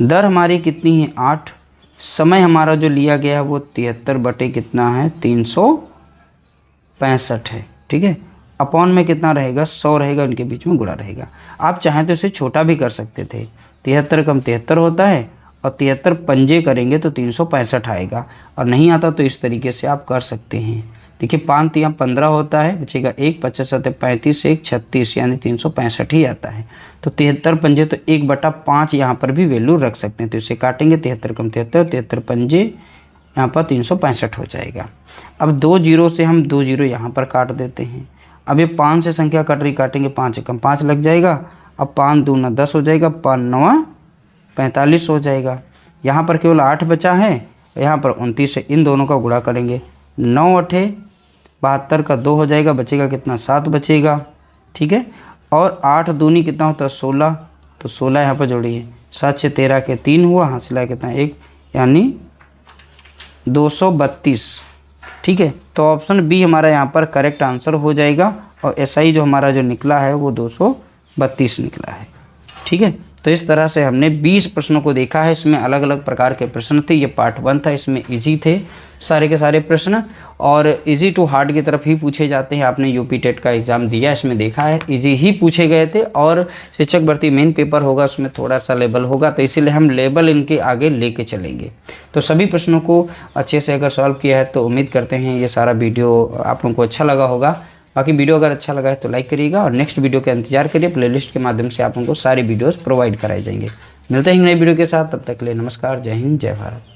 दर हमारी कितनी है 8, समय हमारा जो लिया गया है वो 73 बटे कितना है 365 है, ठीक है। अपॉन में कितना रहेगा 100 रहेगा, उनके बीच में गुणा रहेगा। आप चाहें तो इसे छोटा भी कर सकते थे, 73 कम 73 होता है और 73 पंजे करेंगे तो 365 आएगा, और नहीं आता तो इस तरीके से आप कर सकते हैं। देखिए 5 यहाँ 15 होता है, बचेगा 1, 25 7 35, 1 36, यानी 365 ही आता है। तो 73 पंजे तो 1/5 यहाँ पर भी वैल्यू रख सकते हैं, तो इसे काटेंगे 73 कम 73, 73 पंजे यहाँ पर 365 हो जाएगा। अब 2 जीरो से हम 2 जीरो यहाँ पर काट देते हैं। अब ये 5 से संख्या कट रही, काटेंगे 5 कम 5 लग जाएगा। अब 5 दूना 10 हो जाएगा, 5 9 45 हो जाएगा। यहाँ पर केवल 8 बचा है, यहाँ पर 29 से इन दोनों का गुणा करेंगे, 9 8 72 का 2 हो जाएगा, बचेगा कितना 7 बचेगा, ठीक है। और 8 दूनी कितना होता है 16, तो 16 यहाँ पर जोड़िए, 7 6 13 के 3 हुआ, हासिल कितना 1, यानी 232, ठीक है। तो ऑप्शन बी हमारा यहाँ पर करेक्ट आंसर हो जाएगा, और SI जो हमारा जो निकला है वो 232 निकला है, ठीक है। तो इस तरह से हमने 20 प्रश्नों को देखा है। इसमें अलग अलग प्रकार के प्रश्न थे। ये पार्ट 1 था, इसमें इजी थे सारे के सारे प्रश्न, और इजी टू हार्ड की तरफ ही पूछे जाते हैं। आपने यूपी टेट का एग्ज़ाम दिया, इसमें देखा है इजी ही पूछे गए थे। और शिक्षक भर्ती मेन पेपर होगा, उसमें थोड़ा सा लेवल होगा, तो इसीलिए हम लेवल इनके आगे लेके चलेंगे। तो सभी प्रश्नों को अच्छे से अगर सॉल्व किया है तो उम्मीद करते हैं ये सारा वीडियो आप लोगों को अच्छा लगा होगा। बाकी वीडियो अगर अच्छा लगा है तो लाइक करिएगा, और नेक्स्ट वीडियो का इंतजार करिए। प्लेलिस्ट के माध्यम से आप लोगों को सारी वीडियोस प्रोवाइड कराए जाएंगे। मिलते हैं नई वीडियो के साथ, तब तक के लिए नमस्कार, जय हिंद, जय भारत।